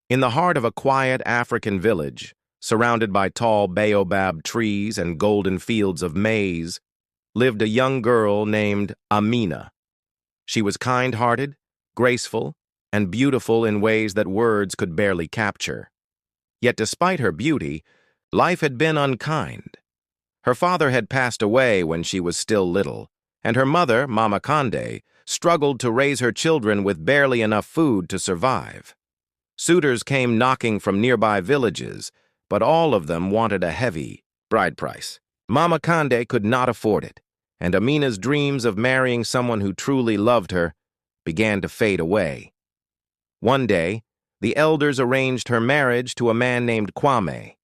In the heart of a quiet African village, surrounded by tall baobab trees and golden fields of maize, lived a young girl named Amina. She was kind-hearted, graceful, and beautiful in ways that words could barely capture. Yet despite her beauty, life had been unkind. Her father had passed away when she was still little, and her mother, Mama Kande, struggled to raise her children with barely enough food to survive. Suitors came knocking from nearby villages, but all of them wanted a heavy bride price. Mama Kande could not afford it, and Amina's dreams of marrying someone who truly loved her began to fade away. One day, the elders arranged her marriage to a man named Kwame,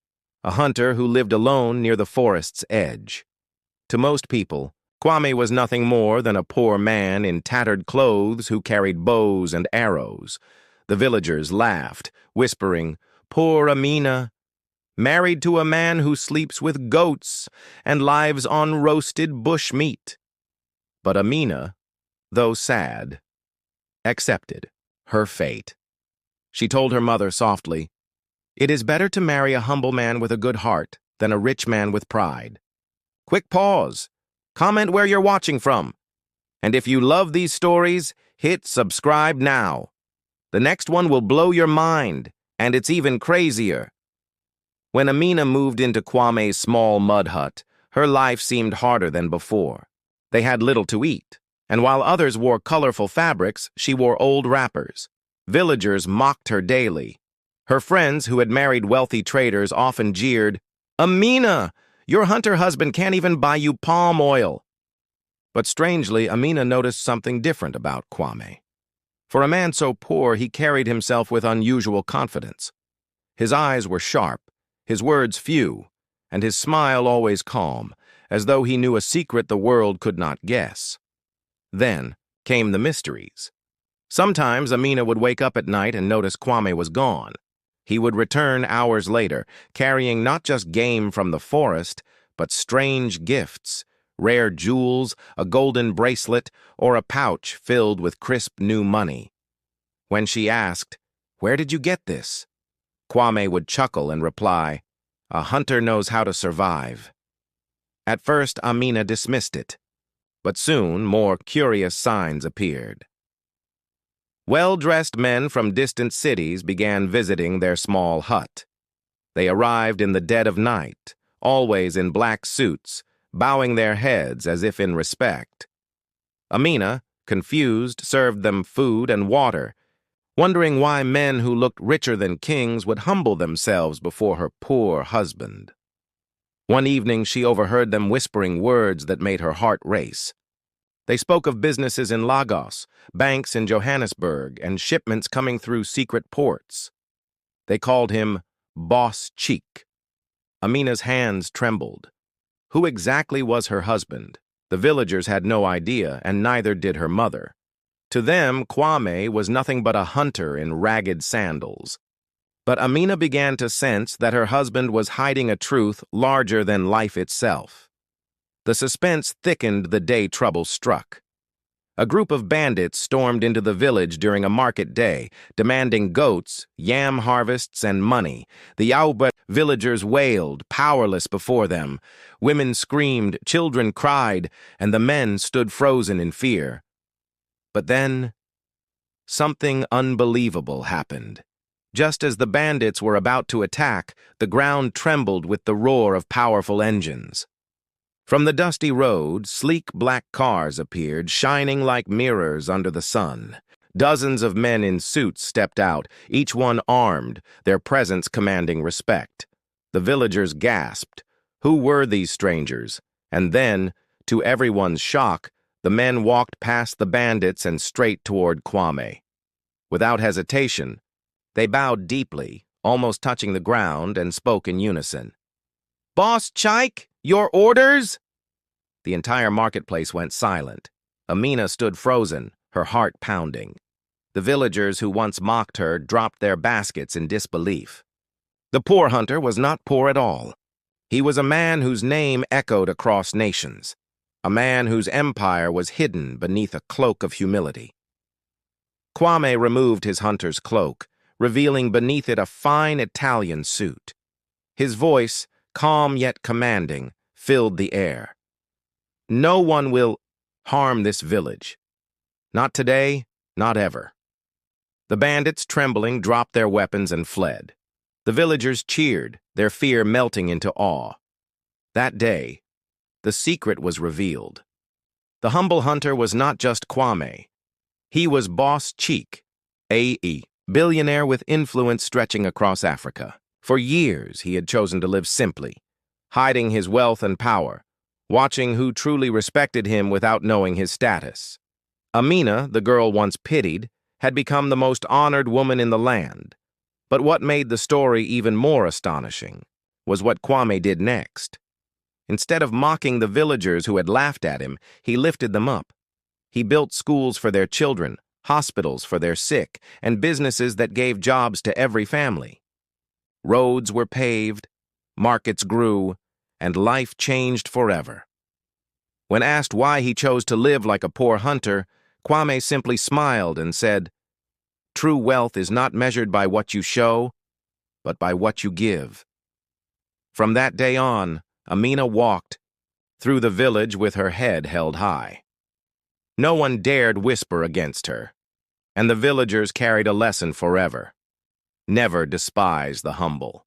a hunter who lived alone near the forest's edge. To most people, Kwame was nothing more than a poor man in tattered clothes who carried bows and arrows. The villagers laughed, whispering, "Poor Amina, married to a man who sleeps with goats and lives on roasted bush meat." But Amina, though sad, accepted her fate. She told her mother softly, "It is better to marry a humble man with a good heart than a rich man with pride." Quick pause. Comment where you're watching from. And if you love these stories, hit subscribe now. The next one will blow your mind, and it's even crazier. When Amina moved into Kwame's small mud hut, her life seemed harder than before. They had little to eat, and while others wore colorful fabrics, she wore old wrappers. Villagers mocked her daily. Her friends who had married wealthy traders often jeered, "Amina, your hunter husband can't even buy you palm oil." But strangely, Amina noticed something different about Kwame. For a man so poor, he carried himself with unusual confidence. His eyes were sharp, his words few, and his smile always calm, as though he knew a secret the world could not guess. Then came the mysteries. Sometimes Amina would wake up at night and notice Kwame was gone. He would return hours later, carrying not just game from the forest, but strange gifts, rare jewels, a golden bracelet, or a pouch filled with crisp new money. When she asked, "Where did you get this?" Kwame would chuckle and reply, "A hunter knows how to survive." At first, Amina dismissed it, but soon more curious signs appeared. Well-dressed men from distant cities began visiting their small hut. They arrived in the dead of night, always in black suits, bowing their heads as if in respect. Amina, confused, served them food and water, wondering why men who looked richer than kings would humble themselves before her poor husband. One evening, she overheard them whispering words that made her heart race. They spoke of businesses in Lagos, banks in Johannesburg, and shipments coming through secret ports. They called him Boss Cheek. Amina's hands trembled. Who exactly was her husband? The villagers had no idea, and neither did her mother. To them, Kwame was nothing but a hunter in ragged sandals. But Amina began to sense that her husband was hiding a truth larger than life itself. The suspense thickened the day trouble struck. A group of bandits stormed into the village during a market day, demanding goats, yam harvests, and money. The Yaoba villagers wailed, powerless before them. Women screamed, children cried, and the men stood frozen in fear. But then, something unbelievable happened. Just as the bandits were about to attack, the ground trembled with the roar of powerful engines. From the dusty road, sleek black cars appeared, shining like mirrors under the sun. Dozens of men in suits stepped out, each one armed, their presence commanding respect. The villagers gasped. Who were these strangers? And then, to everyone's shock, the men walked past the bandits and straight toward Kwame. Without hesitation, they bowed deeply, almost touching the ground, and spoke in unison. "Boss Chike, your orders?" The entire marketplace went silent. Amina stood frozen, her heart pounding. The villagers who once mocked her dropped their baskets in disbelief. The poor hunter was not poor at all. He was a man whose name echoed across nations, a man whose empire was hidden beneath a cloak of humility. Kwame removed his hunter's cloak, revealing beneath it a fine Italian suit. His voice, calm yet commanding, filled the air. "No one will harm this village. Not today, not ever." The bandits, trembling, dropped their weapons and fled. The villagers cheered, their fear melting into awe. That day, the secret was revealed. The humble hunter was not just Kwame. He was Boss Cheek, a billionaire with influence stretching across Africa. For years, he had chosen to live simply, hiding his wealth and power, watching who truly respected him without knowing his status. Amina, the girl once pitied, had become the most honored woman in the land. But what made the story even more astonishing was what Kwame did next. Instead of mocking the villagers who had laughed at him, he lifted them up. He built schools for their children, hospitals for their sick, and businesses that gave jobs to every family. Roads were paved, markets grew, and life changed forever. When asked why he chose to live like a poor hunter, Kwame simply smiled and said, "True wealth is not measured by what you show, but by what you give." From that day on, Amina walked through the village with her head held high. No one dared whisper against her, and the villagers carried a lesson forever. Never despise the humble.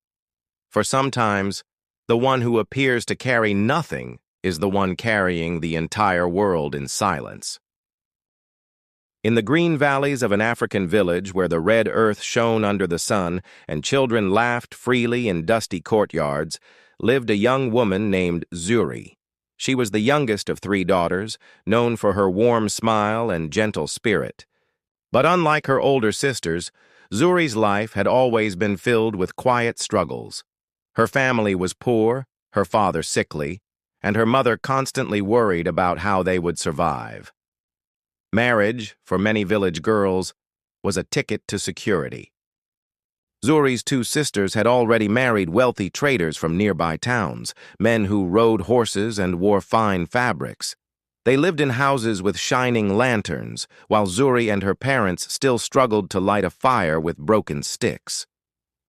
For sometimes, the one who appears to carry nothing is the one carrying the entire world in silence. In the green valleys of an African village where the red earth shone under the sun and children laughed freely in dusty courtyards, lived a young woman named Zuri. She was the youngest of 3 daughters, known for her warm smile and gentle spirit. But unlike her older sisters, Zuri's life had always been filled with quiet struggles. Her family was poor, her father sickly, and her mother constantly worried about how they would survive. Marriage, for many village girls, was a ticket to security. Zuri's 2 sisters had already married wealthy traders from nearby towns, men who rode horses and wore fine fabrics. They lived in houses with shining lanterns, while Zuri and her parents still struggled to light a fire with broken sticks.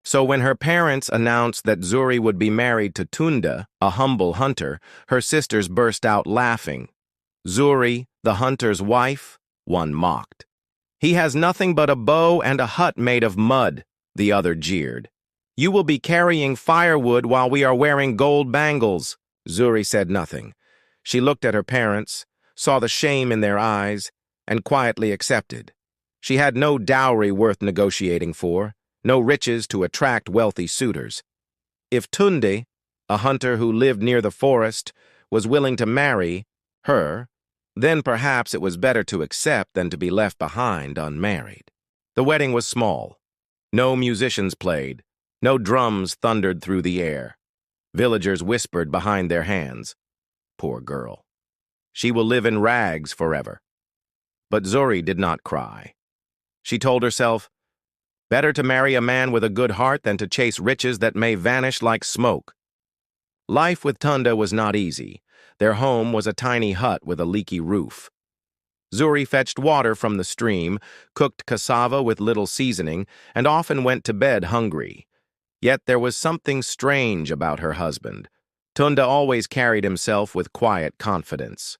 So when her parents announced that Zuri would be married to Tunda, a humble hunter, her sisters burst out laughing. "Zuri, the hunter's wife?" one mocked. "He has nothing but a bow and a hut made of mud," the other jeered. "You will be carrying firewood while we are wearing gold bangles." Zuri said nothing. She looked at her parents, saw the shame in their eyes, and quietly accepted. She had no dowry worth negotiating for, no riches to attract wealthy suitors. If Tunde, a hunter who lived near the forest, was willing to marry her, then perhaps it was better to accept than to be left behind unmarried. The wedding was small. No musicians played. No drums thundered through the air. Villagers whispered behind their hands. "Poor girl. She will live in rags forever." But Zuri did not cry. She told herself, "Better to marry a man with a good heart than to chase riches that may vanish like smoke." Life with Tunda was not easy. Their home was a tiny hut with a leaky roof. Zuri fetched water from the stream, cooked cassava with little seasoning, and often went to bed hungry. Yet there was something strange about her husband. Tunda always carried himself with quiet confidence.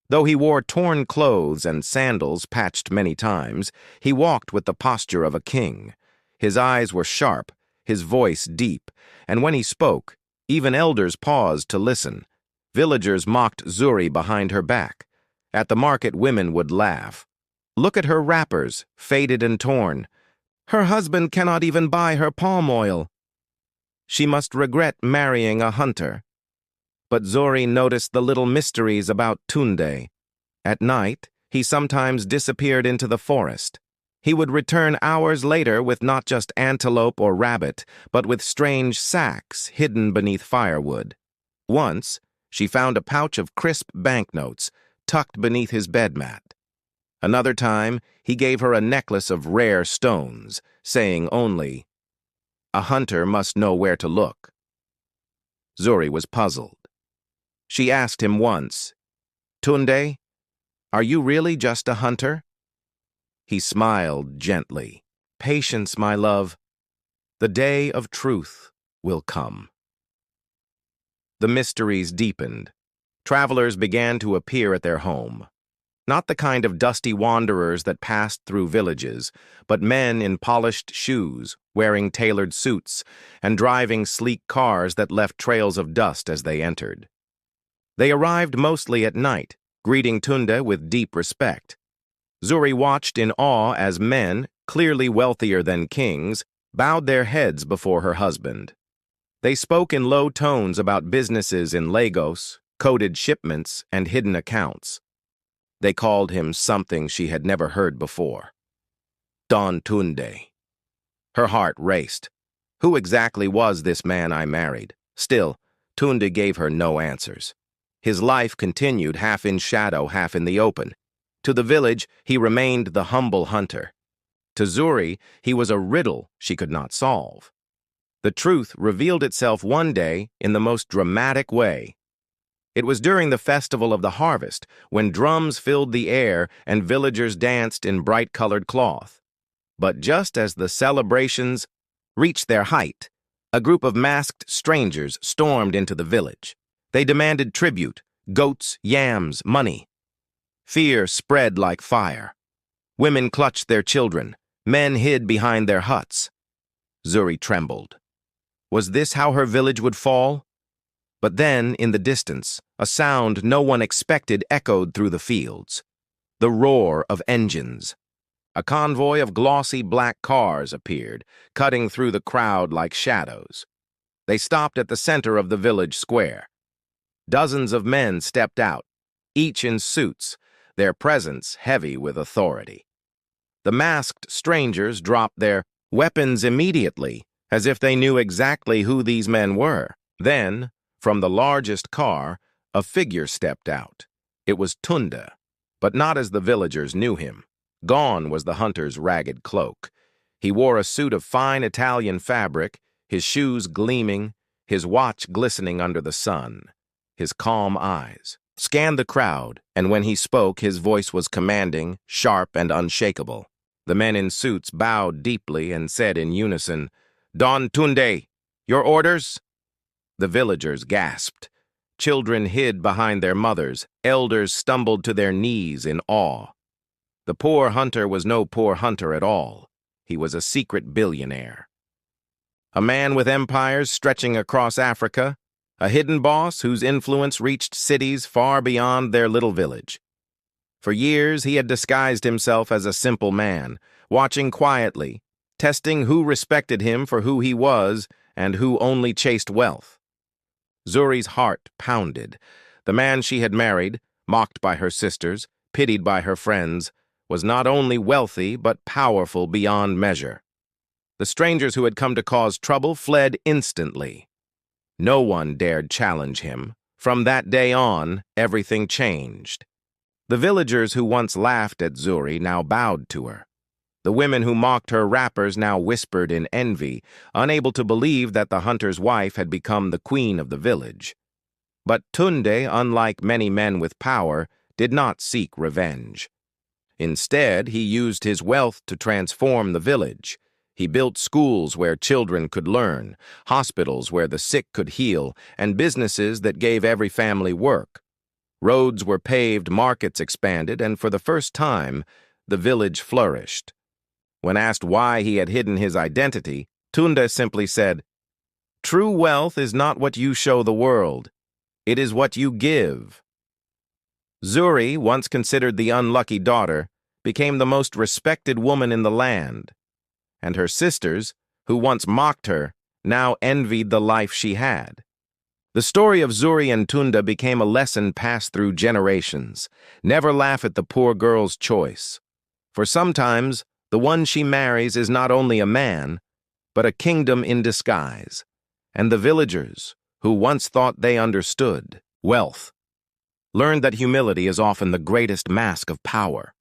Though he wore torn clothes and sandals patched many times, he walked with the posture of a king. His eyes were sharp, his voice deep, and when he spoke, even elders paused to listen. Villagers mocked Zuri behind her back. At the market, women would laugh. "Look at her wrappers, faded and torn. Her husband cannot even buy her palm oil. She must regret marrying a hunter." But Zuri noticed the little mysteries about Tunde. At night, he sometimes disappeared into the forest. He would return hours later with not just antelope or rabbit, but with strange sacks hidden beneath firewood. Once, she found a pouch of crisp banknotes tucked beneath his bed mat. Another time, he gave her a necklace of rare stones, saying only, "A hunter must know where to look." Zuri was puzzled. She asked him once, "Tunde, are you really just a hunter?" He smiled gently. Patience, my love. The day of truth will come. The mysteries deepened. Travelers began to appear at their home. Not the kind of dusty wanderers that passed through villages, but men in polished shoes, wearing tailored suits, and driving sleek cars that left trails of dust as they entered. They arrived mostly at night, greeting Tunde with deep respect. Zuri watched in awe as men, clearly wealthier than kings, bowed their heads before her husband. They spoke in low tones about businesses in Lagos, coded shipments, and hidden accounts. They called him something she had never heard before. Don Tunde. Her heart raced. Who exactly was this man I married? Still, Tunde gave her no answers. His life continued, half in shadow, half in the open. To the village, he remained the humble hunter. To Zuri, he was a riddle she could not solve. The truth revealed itself one day in the most dramatic way. It was during the festival of the harvest, when drums filled the air and villagers danced in bright-colored cloth. But just as the celebrations reached their height, a group of masked strangers stormed into the village. They demanded tribute, goats, yams, money. Fear spread like fire. Women clutched their children. Men hid behind their huts. Zuri trembled. Was this how her village would fall? But then, in the distance, a sound no one expected echoed through the fields. The roar of engines. A convoy of glossy black cars appeared, cutting through the crowd like shadows. They stopped at the center of the village square. Dozens of men stepped out, each in suits, their presence heavy with authority. The masked strangers dropped their weapons immediately, as if they knew exactly who these men were. Then, from the largest car, a figure stepped out. It was Tunde, but not as the villagers knew him. Gone was the hunter's ragged cloak. He wore a suit of fine Italian fabric, his shoes gleaming, his watch glistening under the sun. His calm eyes scanned the crowd, and when he spoke, his voice was commanding, sharp, and unshakable. The men in suits bowed deeply and said in unison, "Don Tunde, your orders?" The villagers gasped. Children hid behind their mothers. Elders stumbled to their knees in awe. The poor hunter was no poor hunter at all. He was a secret billionaire. A man with empires stretching across Africa, a hidden boss whose influence reached cities far beyond their little village. For years, he had disguised himself as a simple man, watching quietly, testing who respected him for who he was and who only chased wealth. Zuri's heart pounded. The man she had married, mocked by her sisters, pitied by her friends, was not only wealthy but powerful beyond measure. The strangers who had come to cause trouble fled instantly. No one dared challenge him. From that day on, everything changed. The villagers who once laughed at Zuri now bowed to her. The women who mocked her rappers now whispered in envy, unable to believe that the hunter's wife had become the queen of the village. But Tunde, unlike many men with power, did not seek revenge. Instead, he used his wealth to transform the village. He built schools where children could learn, hospitals where the sick could heal, and businesses that gave every family work. Roads were paved, markets expanded, and for the first time, the village flourished. When asked why he had hidden his identity, Tunde simply said, "True wealth is not what you show the world. It is what you give." Zuri, once considered the unlucky daughter, became the most respected woman in the land. And her sisters, who once mocked her, now envied the life she had. The story of Zuri and Tunde became a lesson passed through generations. Never laugh at the poor girl's choice. For sometimes, the one she marries is not only a man, but a kingdom in disguise. And the villagers, who once thought they understood wealth, learned that humility is often the greatest mask of power.